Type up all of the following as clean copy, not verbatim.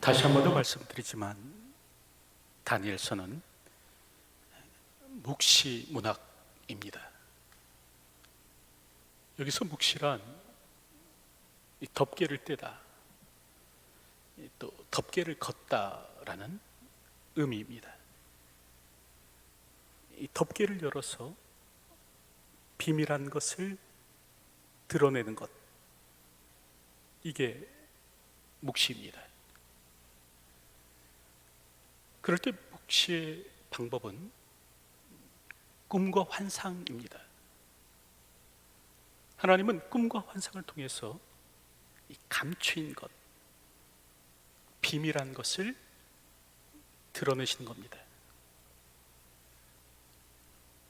다시 한 번 더 말씀드리지만 다니엘서는 묵시 문학입니다. 여기서 묵시란 이 덮개를 떼다, 또 덮개를 걷다라는 의미입니다. 이 덮개를 열어서 비밀한 것을 드러내는 것, 이게 묵시입니다. 그럴 때 묵시의 방법은 꿈과 환상입니다. 하나님은 꿈과 환상을 통해서 이 감추인 것, 비밀한 것을 드러내시는 겁니다.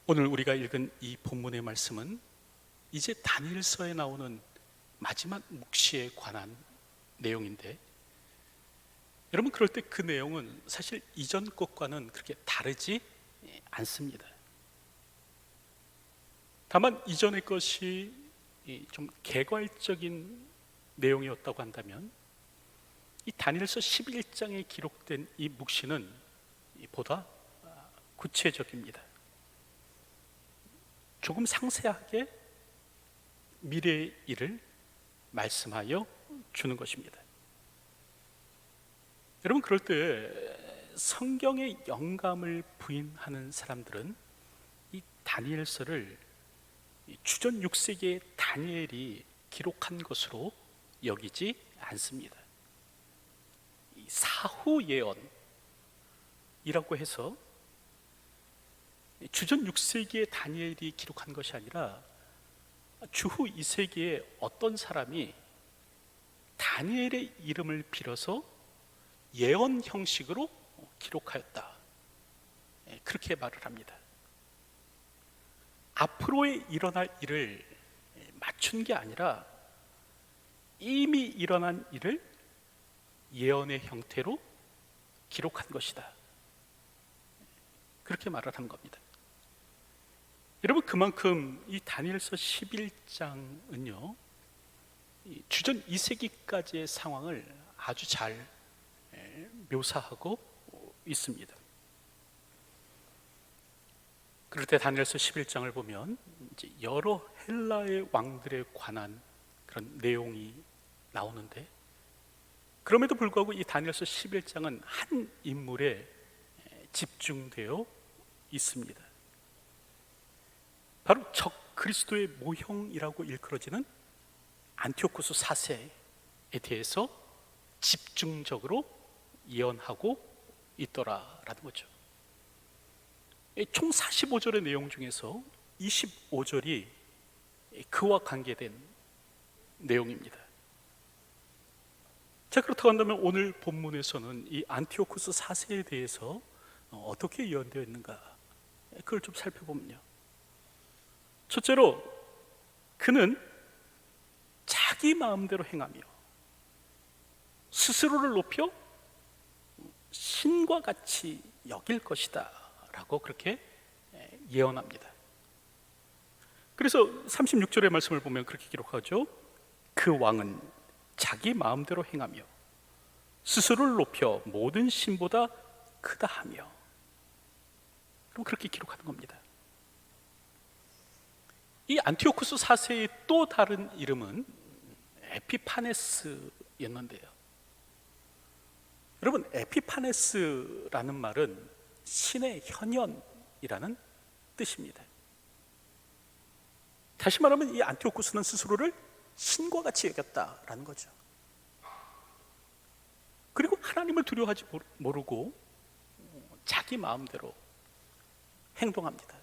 오늘 우리가 읽은 이 본문의 말씀은 이제 다니엘서에 나오는 마지막 묵시에 관한 내용인데, 여러분, 그럴 때 그 내용은 사실 이전 것과는 그렇게 다르지 않습니다. 다만 이전의 것이 좀 개괄적인 내용이었다고 한다면, 이 다니엘서 11장에 기록된 이 묵시는 보다 구체적입니다. 조금 상세하게 미래의 일을 말씀하여 주는 것입니다. 여러분, 그럴 때 성경의 영감을 부인하는 사람들은 이 다니엘서를 주전 6세기의 다니엘이 기록한 것으로 여기지 않습니다. 이 사후 예언이라고 해서 주전 6세기의 다니엘이 기록한 것이 아니라 주후 2세기에 어떤 사람이 다니엘의 이름을 빌어서 예언 형식으로 기록하였다, 그렇게 말을 합니다. 앞으로의 일어날 일을 맞춘 게 아니라 이미 일어난 일을 예언의 형태로 기록한 것이다, 그렇게 말을 한 겁니다. 여러분, 그만큼 이 다니엘서 11장은요, 주전 2세기까지의 상황을 아주 잘 묘사하고 있습니다. 그럴 때 다니엘서 11장을 보면 이제 여러 헬라의 왕들에 관한 그런 내용이 나오는데, 그럼에도 불구하고 이 다니엘서 11장은 한 인물에 집중되어 있습니다. 바로 적 그리스도의 모형이라고 일컬어지는 안티오쿠스 4세에 대해서 집중적으로 예언하고 있더라라는 거죠. 총 45절의 내용 중에서 25절이 그와 관계된 내용입니다. 자, 그렇다고 한다면 오늘 본문에서는 이 안티오쿠스 4세에 대해서 어떻게 예언되어 있는가, 그걸 좀 살펴보면요, 첫째로 그는 자기 마음대로 행하며 스스로를 높여 신과 같이 여길 것이다 라고 그렇게 예언합니다. 그래서 36절의 말씀을 보면 그렇게 기록하죠. 그 왕은 자기 마음대로 행하며 스스로를 높여 모든 신보다 크다 하며, 그럼 그렇게 기록하는 겁니다. 이 안티오쿠스 4세의 또 다른 이름은 에피파네스였는데요, 여러분, 에피파네스라는 말은 신의 현현이라는 뜻입니다. 다시 말하면 이 안티오쿠스는 스스로를 신과 같이 여겼다라는 거죠. 그리고 하나님을 두려워하지 모르고 자기 마음대로 행동합니다.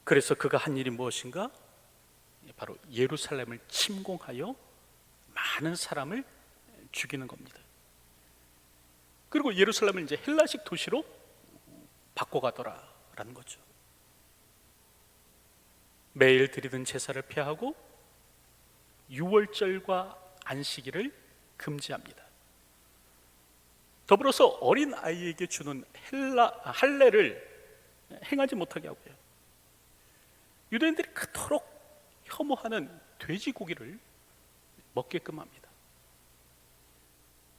그래서 그가 한 일이 무엇인가? 바로 예루살렘을 침공하여 많은 사람을 죽이는 겁니다. 그리고 예루살렘을 이제 헬라식 도시로 바꿔가더라라는 거죠. 매일 드리는 제사를 폐하고 유월절과 안식일을 금지합니다. 더불어서 어린 아이에게 주는 할례를 행하지 못하게 하고요, 유대인들이 그토록 혐오하는 돼지고기를 먹게끔 합니다.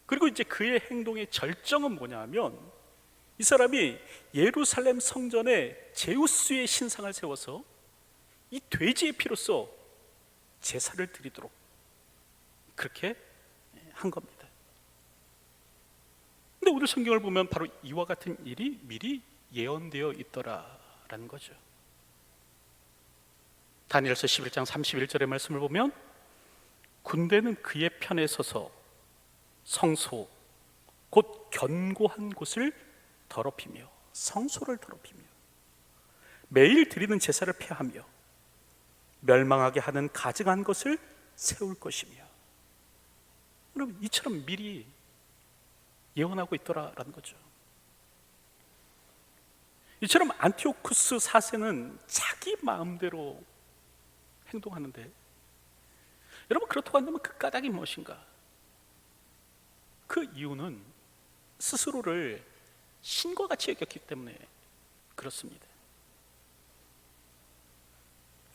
그리고 이제 그의 행동의 절정은 뭐냐 하면 이 사람이 예루살렘 성전에 제우스의 신상을 세워서 이 돼지의 피로써 제사를 드리도록 그렇게 한 겁니다. 근데 오늘 성경을 보면 바로 이와 같은 일이 미리 예언되어 있더라라는 거죠. 다니엘서 11장 31절의 말씀을 보면 군대는 그의 편에 서서 성소 곧 견고한 곳을 더럽히며 성소를 더럽히며 매일 드리는 제사를 폐하며 멸망하게 하는 가증한 것을 세울 것이며. 여러분, 이처럼 미리 예언하고 있더라라는 거죠. 이처럼 안티오쿠스 4세는 자기 마음대로 행동하는데, 여러분, 그렇다고 한다면 그 까닭이 무엇인가? 그 이유는 스스로를 신과 같이 여겼기 때문에 그렇습니다.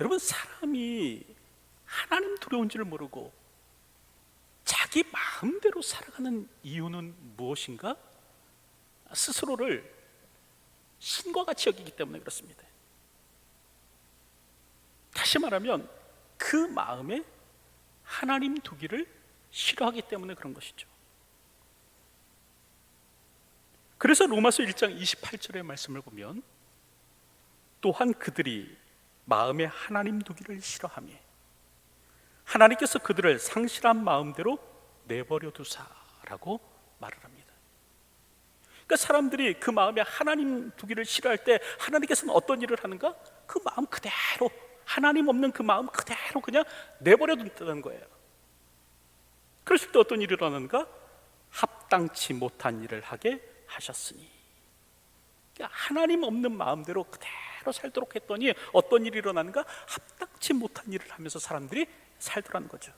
여러분, 사람이 하나님 두려운 줄 모르고 자기 마음대로 살아가는 이유는 무엇인가? 스스로를 신과 같이 여기기 때문에 그렇습니다. 다시 말하면 그 마음에 하나님 두기를 싫어하기 때문에 그런 것이죠. 그래서 로마서 1장 28절의 말씀을 보면 또한 그들이 마음에 하나님 두기를 싫어하며 하나님께서 그들을 상실한 마음대로 내버려 두사라고 말을 합니다. 그러니까 사람들이 그 마음에 하나님 두기를 싫어할 때 하나님께서는 어떤 일을 하는가? 그 마음 그대로, 하나님 없는 그 마음 그대로 그냥 내버려 둔다는 거예요. 그랬을 때 어떤 일이 일어나는가? 합당치 못한 일을 하게 하셨으니. 그러니까 하나님 없는 마음대로 그대로 살도록 했더니 어떤 일이 일어나는가? 합당치 못한 일을 하면서 사람들이 살더라는 거죠.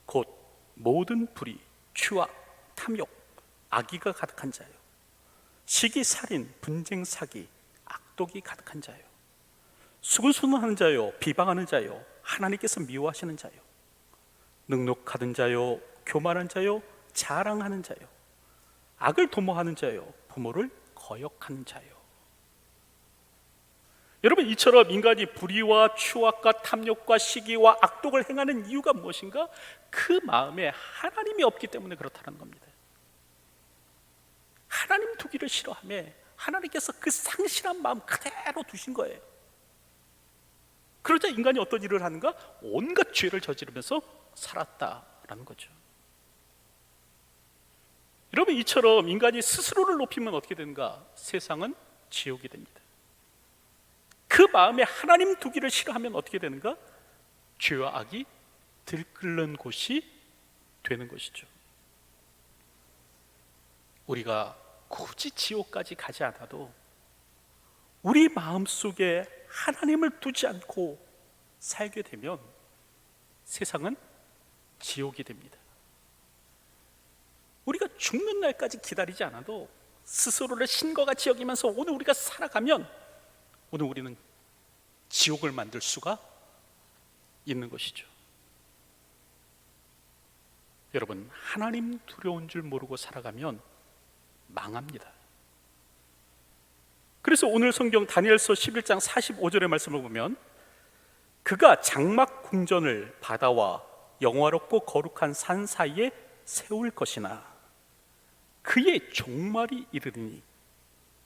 곧 모든 불의, 추악, 탐욕, 악의가 가득한 자요, 시기, 살인, 분쟁, 사기, 악독이 가득한 자요, 수근수근하는 자요, 비방하는 자요, 하나님께서 미워하시는 자요, 능욕하는 자요, 교만한 자요, 자랑하는 자요, 악을 도모하는 자요, 부모를 거역하는 자요. 여러분, 이처럼 인간이 불의와 추악과 탐욕과 시기와 악독을 행하는 이유가 무엇인가? 그 마음에 하나님이 없기 때문에 그렇다는 겁니다. 하나님 두기를 싫어하며 하나님께서 그 상실한 마음 그대로 두신 거예요. 그러자 인간이 어떤 일을 하는가? 온갖 죄를 저지르면서 살았다라는 거죠. 여러분, 이처럼 인간이 스스로를 높이면 어떻게 되는가? 세상은 지옥이 됩니다. 그 마음에 하나님 두기를 싫어하면 어떻게 되는가? 죄와 악이 들끓는 곳이 되는 것이죠. 우리가 굳이 지옥까지 가지 않아도 우리 마음속에 하나님을 두지 않고 살게 되면 세상은 지옥이 됩니다. 우리가 죽는 날까지 기다리지 않아도 스스로를 신과 같이 여기면서 오늘 우리가 살아가면 오늘 우리는 지옥을 만들 수가 있는 것이죠. 여러분, 하나님 두려운 줄 모르고 살아가면 망합니다. 그래서 오늘 성경 다니엘서 11장 45절의 말씀을 보면 그가 장막 궁전을 바다와 영화롭고 거룩한 산 사이에 세울 것이나 그의 종말이 이르리니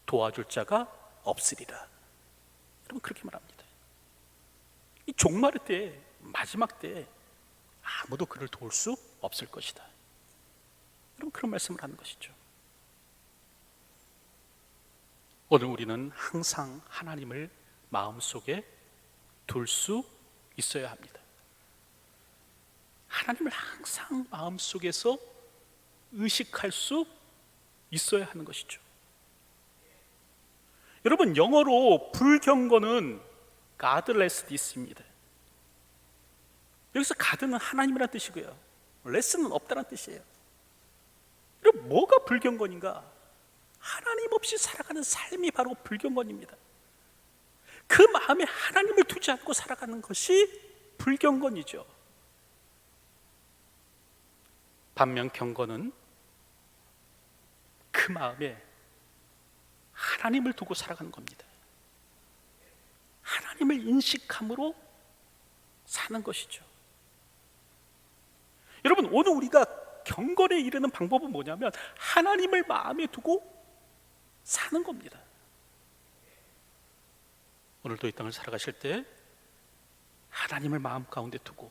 도와줄 자가 없으리라. 여러분, 그렇게 말합니다. 이 종말의 때, 마지막 때 아무도 그를 도울 수 없을 것이다. 여러분, 그런 말씀을 하는 것이죠. 오늘 우리는 항상 하나님을 마음속에 둘 수 있어야 합니다. 하나님을 항상 마음속에서 의식할 수 있어야 하는 것이죠. 여러분, 영어로 불경건은 godless입니다. 여기서 god는 하나님이라는 뜻이고요, less는 없다는 뜻이에요. 그럼 뭐가 불경건인가? 하나님 없이 살아가는 삶이 바로 불경건입니다. 그 마음에 하나님을 두지 않고 살아가는 것이 불경건이죠. 반면 경건은 그 마음에 하나님을 두고 살아가는 겁니다. 하나님을 인식함으로 사는 것이죠. 여러분, 오늘 우리가 경건에 이르는 방법은 뭐냐면 하나님을 마음에 두고 사는 겁니다. 오늘도 이 땅을 살아가실 때 하나님을 마음 가운데 두고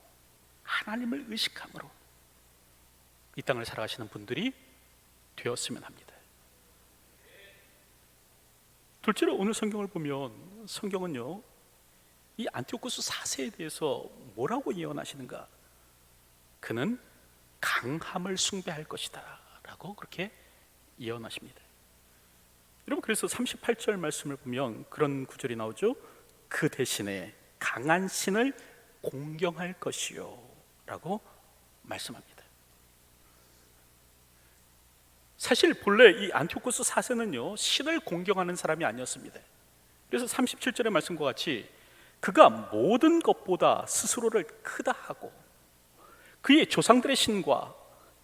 하나님을 의식함으로 이 땅을 살아가시는 분들이 되었으면 합니다. 둘째로 오늘 성경을 보면 성경은요, 이 안티오코스 4세에 대해서 뭐라고 예언하시는가? 그는 강함을 숭배할 것이다 라고 그렇게 예언하십니다. 여러분, 그래서 38절 말씀을 보면 그런 구절이 나오죠. 그 대신에 강한 신을 공경할 것이요 라고 말씀합니다. 사실 본래 이 안티오코스 4세는요 신을 공경하는 사람이 아니었습니다. 그래서 37절의 말씀과 같이 그가 모든 것보다 스스로를 크다 하고 그의 조상들의 신과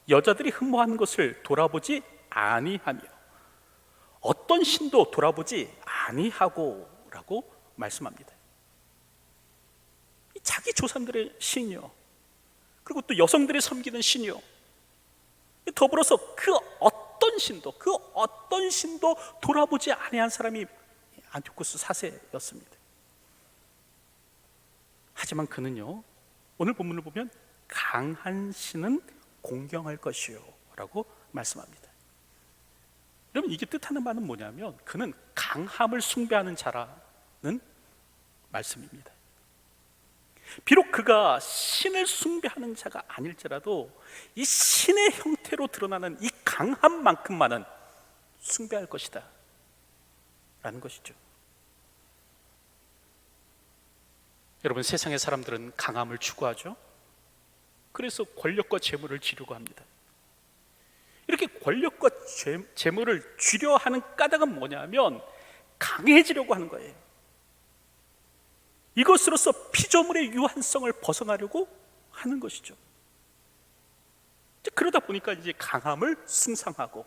여자들이 흠모하는 것을 돌아보지 아니하며 어떤 신도 돌아보지 아니하고 라고 말씀합니다. 자기 조상들의 신이요, 그리고 또 여성들이 섬기는 신이요, 더불어서 그 어떤 신도 돌아보지 아니한 사람이 안티오코스 4세였습니다. 하지만 그는요, 오늘 본문을 보면 강한 신은 공경할 것이요 라고 말씀합니다. 여러분, 이게 뜻하는 바는 뭐냐면 그는 강함을 숭배하는 자라는 말씀입니다. 비록 그가 신을 숭배하는 자가 아닐지라도 이 신의 형태로 드러나는 이 강함만큼만은 숭배할 것이다 라는 것이죠. 여러분, 세상의 사람들은 강함을 추구하죠. 그래서 권력과 재물을 지르고 합니다. 이렇게 권력과 재물을 쥐려 하는 까닭은 뭐냐면 강해지려고 하는 거예요. 이것으로서 피조물의 유한성을 벗어나려고 하는 것이죠. 그러다 보니까 이제 강함을 숭상하고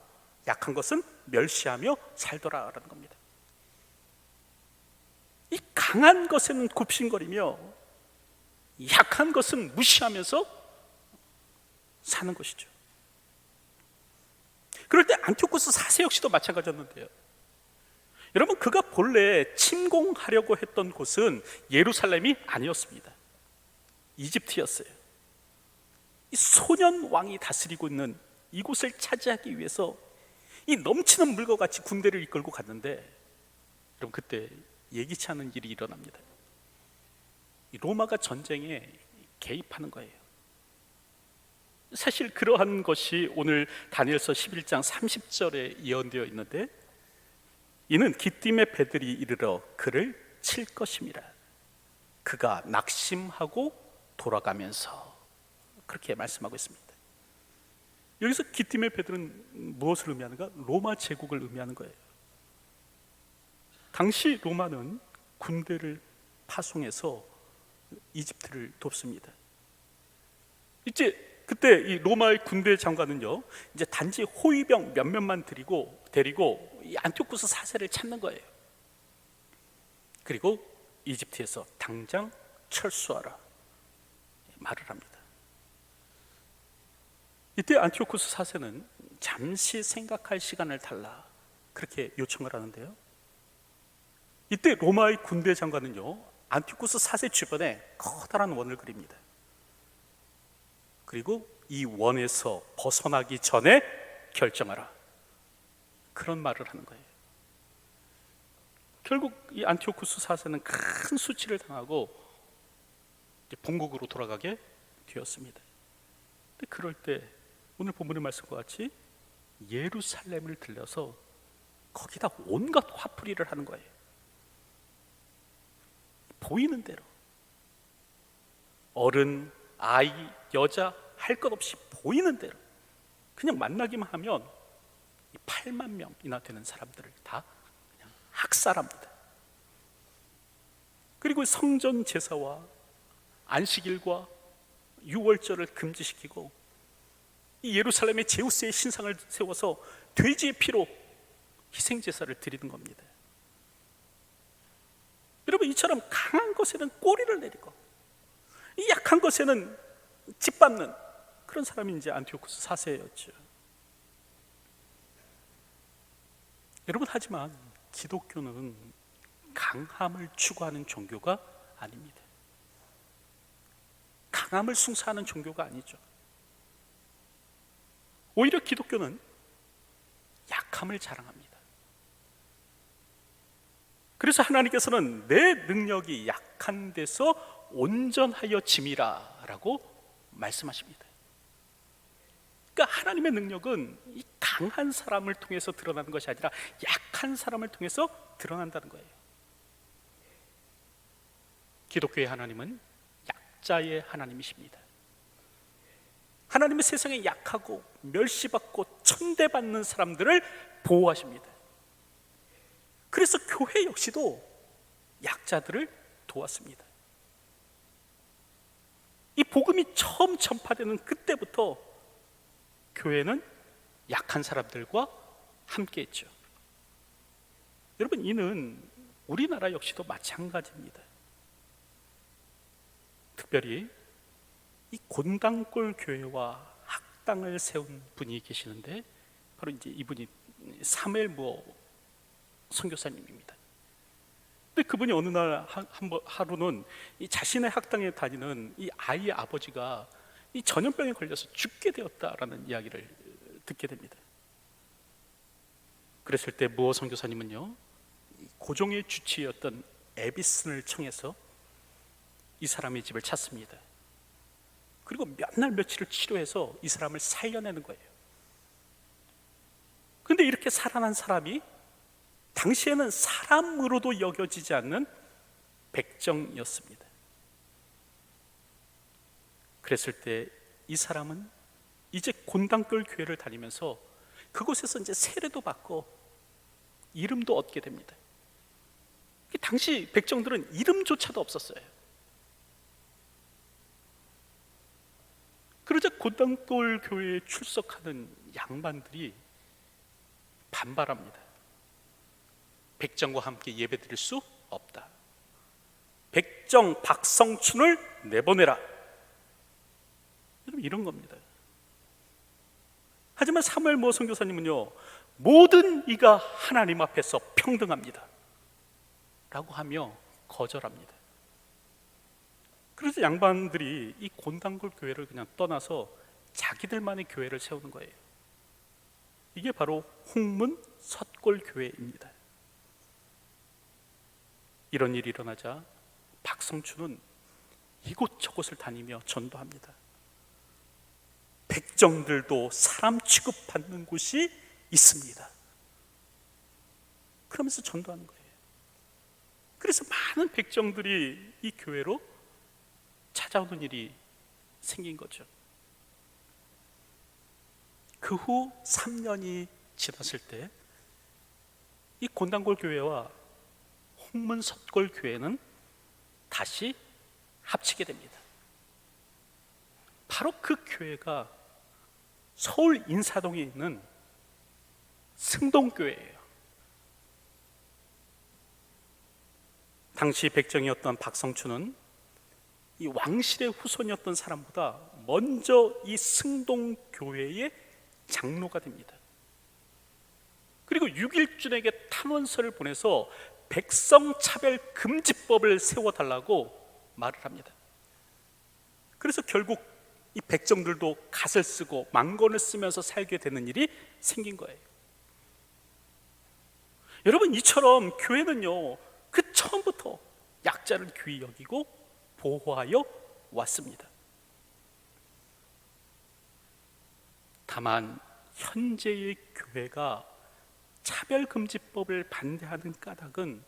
약한 것은 멸시하며 살더라라는 겁니다. 이 강한 것에는 굽신거리며 약한 것은 무시하면서 사는 것이죠. 그럴 때 안티오코스 4세 역시도 마찬가지였는데요. 여러분, 그가 본래 침공하려고 했던 곳은 예루살렘이 아니었습니다. 이집트였어요. 이 소년 왕이 다스리고 있는 이곳을 차지하기 위해서 이 넘치는 물과 같이 군대를 이끌고 갔는데, 여러분, 그때 예기치 않은 일이 일어납니다. 이 로마가 전쟁에 개입하는 거예요. 사실 그러한 것이 오늘 다니엘서 11장 30절에 예언되어 있는데, 이는 기띔의 배들이 이르러 그를 칠 것임이라. 그가 낙심하고 돌아가면서, 그렇게 말씀하고 있습니다. 여기서 기띔의 배들은 무엇을 의미하는가? 로마 제국을 의미하는 거예요. 당시 로마는 군대를 파송해서 이집트를 돕습니다. 이제 그때 이 로마의 군대 장관은요, 이제 단지 호위병 몇몇만 데리고 이 안티오코스 4세를 찾는 거예요. 그리고 이집트에서 당장 철수하라 말을 합니다. 이때 안티오코스 4세는 잠시 생각할 시간을 달라 그렇게 요청을 하는데요, 이때 로마의 군대 장관은요 안티오코스 4세 주변에 커다란 원을 그립니다. 그리고 이 원에서 벗어나기 전에 결정하라, 그런 말을 하는 거예요. 결국 이 안티오코스 4세는 큰 수치를 당하고 본국으로 돌아가게 되었습니다. 근데 그럴 때 오늘 본문의 말씀과 같이 예루살렘을 들려서 거기다 온갖 화풀이를 하는 거예요. 보이는 대로 어른, 아이, 여자 할 것 없이 보이는 대로 그냥 만나기만 하면 8만 명이나 되는 사람들을 다 그냥 학살합니다. 그리고 성전 제사와 안식일과 유월절을 금지시키고 이 예루살렘에 제우스의 신상을 세워서 돼지의 피로 희생 제사를 드리는 겁니다. 여러분, 이처럼 강한 것에는 꼬리를 내리고 이 약한 것에는 짓밟는 그런 사람이 이제 안티오쿠스 4세였죠. 여러분, 하지만 기독교는 강함을 추구하는 종교가 아닙니다. 강함을 숭상하는 종교가 아니죠. 오히려 기독교는 약함을 자랑합니다. 그래서 하나님께서는 내 능력이 약한 데서 온전하여 짐이라 라고 말씀하십니다. 그러니까 하나님의 능력은 이 강한 사람을 통해서 드러나는 것이 아니라 약한 사람을 통해서 드러난다는 거예요. 기독교의 하나님은 약자의 하나님이십니다. 하나님은 세상에 약하고 멸시받고 천대받는 사람들을 보호하십니다. 그래서 교회 역시도 약자들을 도왔습니다. 이 복음이 처음 전파되는 그때부터 교회는 약한 사람들과 함께 했죠. 여러분, 이는 우리나라 역시도 마찬가지입니다. 특별히 이 곤당골 교회와 학당을 세운 분이 계시는데 바로 이제 이분이 사무엘 무어 선교사님입니다. 근데 그분이 어느 날 하루는 이 자신의 학당에 다니는 이 아이의 아버지가 이 전염병에 걸려서 죽게 되었다라는 이야기를 듣게 됩니다. 그랬을 때 무어 선교사님은요, 고종의 주치의였던 에비슨을 청해서 이 사람의 집을 찾습니다. 그리고 몇 날 며칠을 치료해서 이 사람을 살려내는 거예요. 그런데 이렇게 살아난 사람이 당시에는 사람으로도 여겨지지 않는 백정이었습니다. 그랬을 때 이 사람은 이제 곤당골 교회를 다니면서 그곳에서 이제 세례도 받고 이름도 얻게 됩니다. 당시 백정들은 이름조차도 없었어요. 그러자 곤당골 교회에 출석하는 양반들이 반발합니다. 백정과 함께 예배드릴 수 없다. 백정 박성춘을 내보내라. 이런 겁니다. 하지만 사무엘 무어 선교사님은요, 모든 이가 하나님 앞에서 평등합니다 라고 하며 거절합니다. 그래서 양반들이 이 곤당골 교회를 그냥 떠나서 자기들만의 교회를 세우는 거예요. 이게 바로 홍문 섰골 교회입니다. 이런 일이 일어나자 박성춘은 이곳저곳을 다니며 전도합니다. 백정들도 사람 취급받는 곳이 있습니다. 그러면서 전도하는 거예요. 그래서 많은 백정들이 이 교회로 찾아오는 일이 생긴 거죠. 그 후 3년이 지났을 때 이 곤당골 교회와 홍문 섰골 교회는 다시 합치게 됩니다. 바로 그 교회가 서울 인사동에 있는 승동교회예요. 당시 백정이었던 박성춘은 이 왕실의 후손이었던 사람보다 먼저 이 승동교회의 장로가 됩니다. 그리고 6.1준에게 탄원서를 보내서 백성차별금지법을 세워달라고 말을 합니다. 그래서 결국 이 백정들도 갓을 쓰고 망건을 쓰면서 살게 되는 일이 생긴 거예요. 여러분, 이처럼 교회는요, 그 처음부터 약자를 귀히 여기고 보호하여 왔습니다. 다만 현재의 교회가 차별금지법을 반대하는 까닭은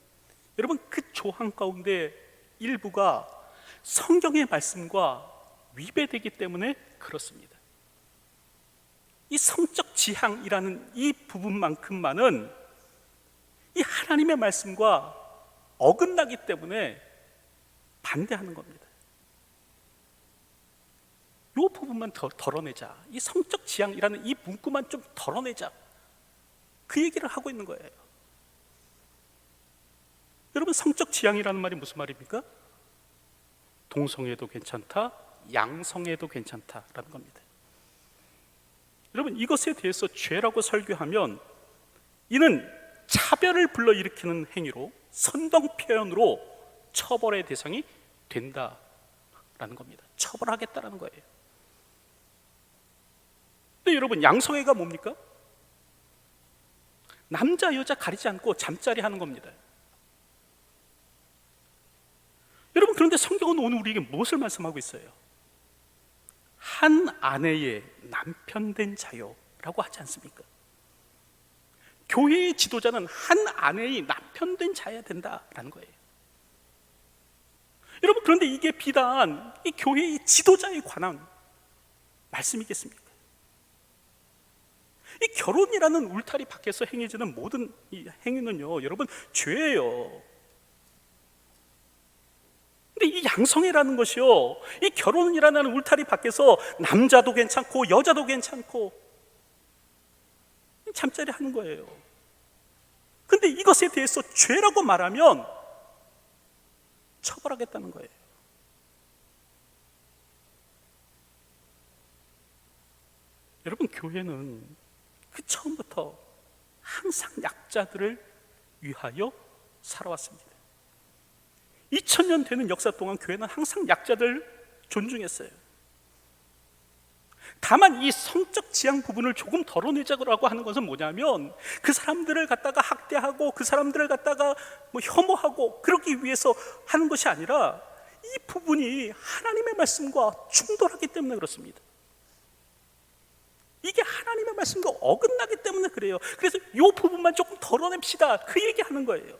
여러분, 그 조항 가운데 일부가 성경의 말씀과 위배되기 때문에 그렇습니다. 이 성적 지향이라는 이 부분만큼만은 이 하나님의 말씀과 어긋나기 때문에 반대하는 겁니다. 이 부분만 더 덜어내자, 이 성적 지향이라는 이 문구만 좀 덜어내자, 그 얘기를 하고 있는 거예요. 여러분, 성적 지향이라는 말이 무슨 말입니까? 동성애도 괜찮다, 양성애도 괜찮다라는 겁니다. 여러분, 이것에 대해서 죄라고 설교하면 이는 차별을 불러일으키는 행위로, 선동 표현으로 처벌의 대상이 된다라는 겁니다. 처벌하겠다라는 거예요. 근데 여러분, 양성애가 뭡니까? 남자 여자 가리지 않고 잠자리 하는 겁니다. 여러분, 그런데 성경은 오늘 우리에게 무엇을 말씀하고 있어요? 한 아내의 남편 된 자요라고 하지 않습니까? 교회의 지도자는 한 아내의 남편 된 자여야 된다라는 거예요. 여러분, 그런데 이게 비단 이 교회의 지도자에 관한 말씀이겠습니까? 이 결혼이라는 울타리 밖에서 행해지는 모든 이 행위는요, 여러분, 죄예요. 근데 이 양성애라는 것이요, 이 결혼이라는 울타리 밖에서 남자도 괜찮고 여자도 괜찮고 잠자리 하는 거예요. 근데 이것에 대해서 죄라고 말하면 처벌하겠다는 거예요. 여러분, 교회는 그 처음부터 항상 약자들을 위하여 살아왔습니다. 2000년 되는 역사 동안 교회는 항상 약자들 존중했어요. 다만 이 성적 지향 부분을 조금 덜어내자고 하는 것은 뭐냐면, 그 사람들을 갖다가 학대하고 그 사람들을 갖다가 혐오하고 그러기 위해서 하는 것이 아니라, 이 부분이 하나님의 말씀과 충돌하기 때문에 그렇습니다. 이게 하나님의 말씀과 어긋나기 때문에 그래요. 그래서 이 부분만 조금 덜어냅시다, 그 얘기하는 거예요.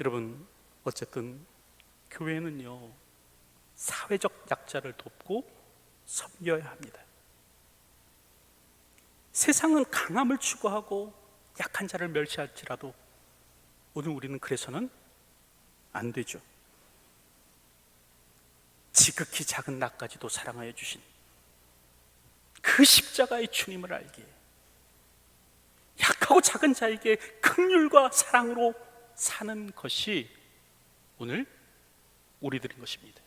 여러분, 어쨌든 교회는요, 사회적 약자를 돕고 섬겨야 합니다. 세상은 강함을 추구하고 약한 자를 멸시할지라도 오늘 우리는 그래서는 안 되죠. 지극히 작은 나까지도 사랑하여 주신 그 십자가의 주님을 알기에, 약하고 작은 자에게 긍휼과 사랑으로 사는 것이 오늘 우리들인 것입니다.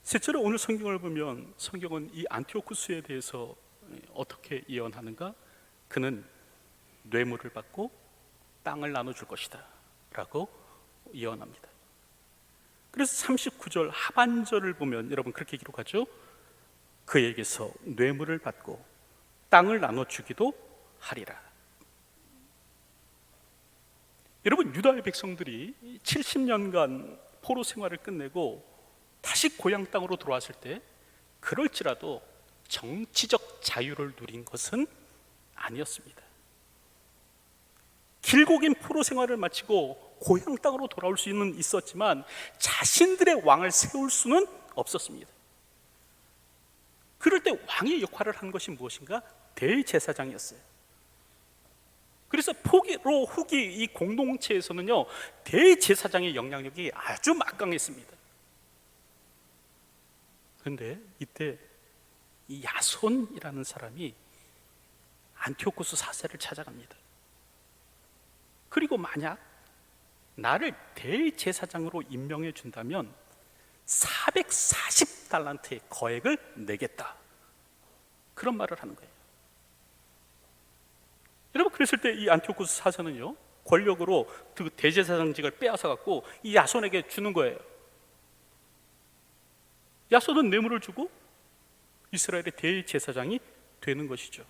실제로 오늘 성경을 보면 성경은 이 안티오쿠스에 대해서 어떻게 예언하는가? 그는 뇌물을 받고 땅을 나눠줄 것이다 라고 예언합니다. 그래서 39절 하반절을 보면 여러분 그렇게 기록하죠. 그에게서 뇌물을 받고 땅을 나눠주기도 하리라. 여러분, 유다의 백성들이 70년간 포로 생활을 끝내고 다시 고향 땅으로 돌아왔을 때 그럴지라도 정치적 자유를 누린 것은 아니었습니다. 길고 긴 포로 생활을 마치고 고향 땅으로 돌아올 수는 있었지만 자신들의 왕을 세울 수는 없었습니다. 그럴 때 왕의 역할을 한 것이 무엇인가? 대제사장이었어요. 그래서 포로 후기 이 공동체에서는요, 대제사장의 영향력이 아주 막강했습니다. 그런데 이때 이 야손이라는 사람이 안티오쿠스 4세를 찾아갑니다. 그리고 만약 나를 대제사장으로 임명해 준다면 440달란트의 거액을 내겠다, 그런 말을 하는 거예요. 여러분, 그랬을 때 이 안티오쿠스 4세는요, 권력으로 그 대제사장직을 빼앗아 갖고 이 야손에게 주는 거예요. 야손은 뇌물을 주고 이스라엘의 대제사장이 되는 것이죠.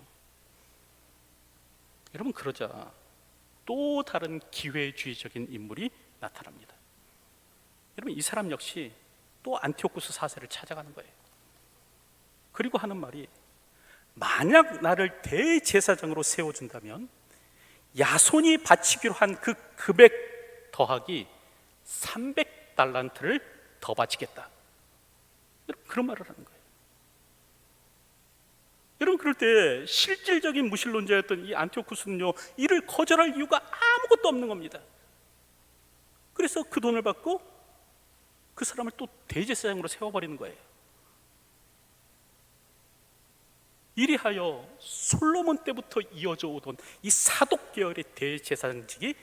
여러분, 그러자 또 다른 기회주의적인 인물이 나타납니다. 여러분, 이 사람 역시 또 안티오쿠스 4세를 찾아가는 거예요. 그리고 하는 말이, 만약 나를 대제사장으로 세워준다면 야손이 바치기로 한 그 금액 더하기 300달란트를 더 바치겠다, 그런 말을 하는 거예요. 여러분, 그럴 때 실질적인 무신론자였던 이 안티오쿠스는요, 이를 거절할 이유가 아무것도 없는 겁니다. 그래서 그 돈을 받고 그 사람을 또 대제사장으로 세워버리는 거예요. 이리하여 솔로몬 때부터 이어져 오던 이 사독 계열의 대제사장직이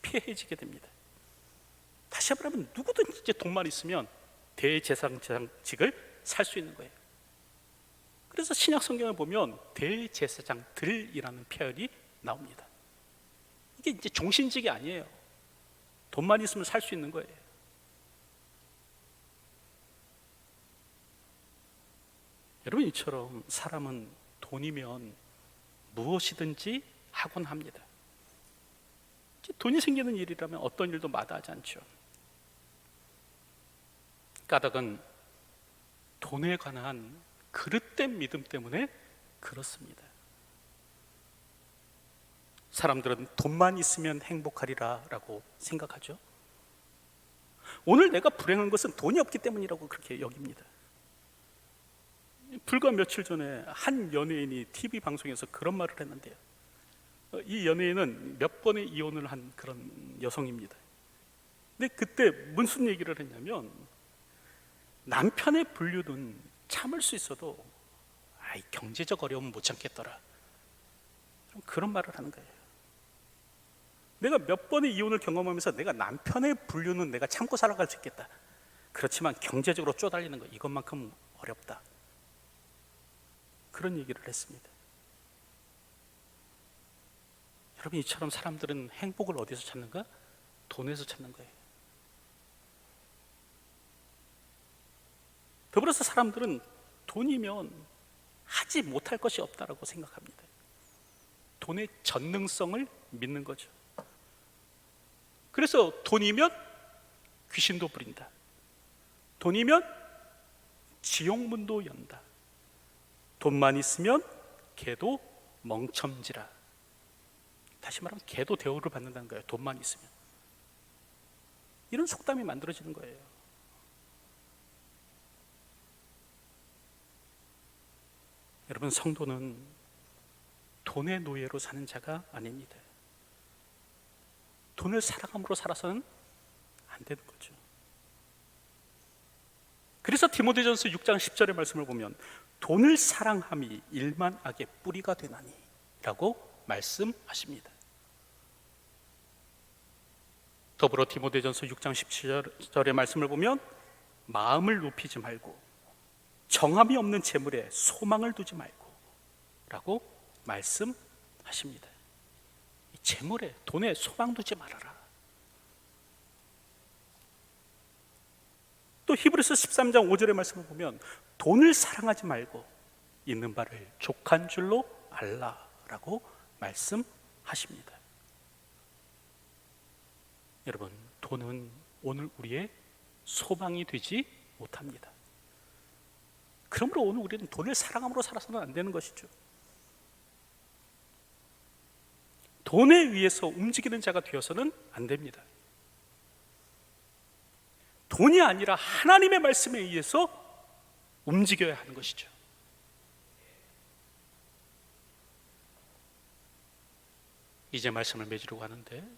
폐해지게 됩니다. 다시 한번 하면 누구든지 이제 돈만 있으면 대제사장직을 살 수 있는 거예요. 그래서 신약 성경을 보면 대제사장들이라는 표현이 나옵니다. 이게 이제 종신직이 아니에요. 돈만 있으면 살 수 있는 거예요. 여러분, 이처럼 사람은 돈이면 무엇이든지 하곤 합니다. 돈이 생기는 일이라면 어떤 일도 마다하지 않죠. 까닭은 돈에 관한 그릇된 믿음 때문에 그렇습니다. 사람들은 돈만 있으면 행복하리라 라고 생각하죠. 오늘 내가 불행한 것은 돈이 없기 때문이라고 그렇게 여깁니다. 불과 며칠 전에 한 연예인이 TV 방송에서 그런 말을 했는데요, 이 연예인은 몇 번의 이혼을 한 그런 여성입니다. 근데 그때 무슨 얘기를 했냐면, 남편의 불륜은 참을 수 있어도 경제적 어려움은 못 참겠더라, 그런 말을 하는 거예요. 내가 몇 번의 이혼을 경험하면서 내가 남편의 불륜은 내가 참고 살아갈 수 있겠다, 그렇지만 경제적으로 쪼달리는 거, 이것만큼 어렵다, 그런 얘기를 했습니다. 여러분, 이처럼 사람들은 행복을 어디서 찾는가? 돈에서 찾는 거예요. 더불어서 사람들은 돈이면 하지 못할 것이 없다라고 생각합니다. 돈의 전능성을 믿는 거죠. 그래서 돈이면 귀신도 부린다, 돈이면 지옥문도 연다, 돈만 있으면 개도 멍첨지라. 다시 말하면 개도 대우를 받는다는 거예요. 돈만 있으면. 이런 속담이 만들어지는 거예요. 여러분, 성도는 돈의 노예로 사는 자가 아닙니다. 돈을 사랑함으로 살아서는 안 되는 거죠. 그래서 디모데전서 6장 10절의 말씀을 보면 돈을 사랑함이 일만 악의 뿌리가 되나니 라고 말씀하십니다. 더불어 디모데전서 6장 17절의 말씀을 보면 마음을 높이지 말고 정함이 없는 재물에 소망을 두지 말고 라고 말씀하십니다. 재물에, 돈에 소망 두지 말아라. 또 히브리서 13장 5절의 말씀을 보면 돈을 사랑하지 말고 있는 바를 족한 줄로 알라라고 말씀하십니다. 여러분, 돈은 오늘 우리의 소망이 되지 못합니다. 그러므로 오늘 우리는 돈을 사랑함으로 살아서는 안 되는 것이죠. 돈에 의해서 움직이는 자가 되어서는 안 됩니다. 돈이 아니라 하나님의 말씀에 의해서 움직여야 하는 것이죠. 이제 말씀을 맺으려고 하는데,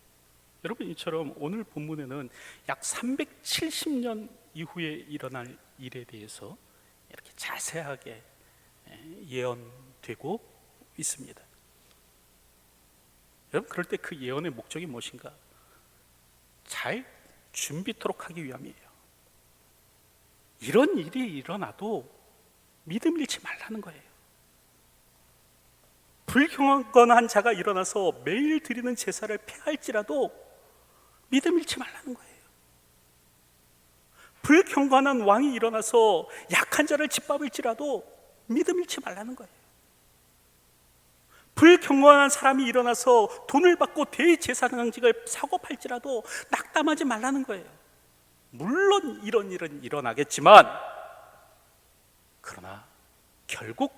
여러분, 이처럼 오늘 본문에는 약 370년 이후에 일어날 일에 대해서 이렇게 자세하게 예언되고 있습니다. 여러분, 그럴 때 그 예언의 목적이 무엇인가? 잘 준비토록 하기 위함이에요. 이런 일이 일어나도 믿음 잃지 말라는 거예요. 불경건한 자가 일어나서 매일 드리는 제사를 폐할지라도 믿음 잃지 말라는 거예요. 불경건한 왕이 일어나서 약한 자를 짓밟을지라도 믿음 잃지 말라는 거예요. 불경건한 사람이 일어나서 돈을 받고 대제사장직을 사고 팔지라도 낙담하지 말라는 거예요. 물론 이런 일은 일어나겠지만, 그러나 결국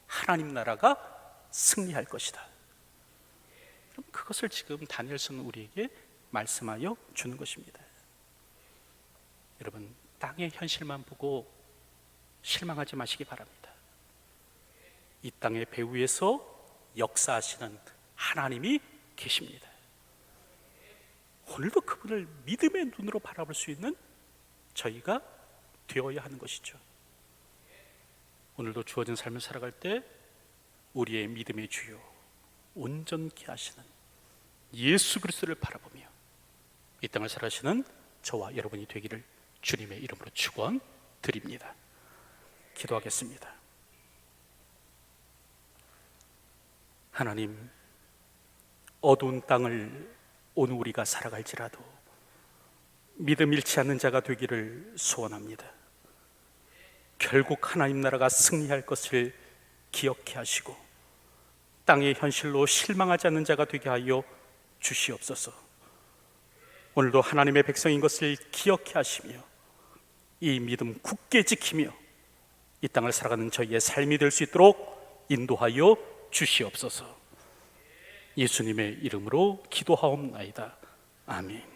하나님 나라가 승리할 것이다. 그럼 그것을 지금 다니엘서는 우리에게 말씀하여 주는 것입니다. 여러분, 땅의 현실만 보고 실망하지 마시기 바랍니다. 이 땅의 배후에서 역사하시는 하나님이 계십니다. 오늘도 그분을 믿음의 눈으로 바라볼 수 있는 저희가 되어야 하는 것이죠. 오늘도 주어진 삶을 살아갈 때 우리의 믿음의 주요 온전케 하시는 예수 그리스도를 바라보며 이 땅을 살아가시는 저와 여러분이 되기를 주님의 이름으로 축원드립니다. 기도하겠습니다. 하나님, 어두운 땅을 오늘 우리가 살아갈지라도 믿음 잃지 않는 자가 되기를 소원합니다. 결국 하나님 나라가 승리할 것을 기억해 하시고 땅의 현실로 실망하지 않는 자가 되게 하여 주시옵소서. 오늘도 하나님의 백성인 것을 기억해 하시며 이 믿음 굳게 지키며 이 땅을 살아가는 저희의 삶이 될 수 있도록 인도하여 주시옵소서. 예수님의 이름으로 기도하옵나이다. 아멘.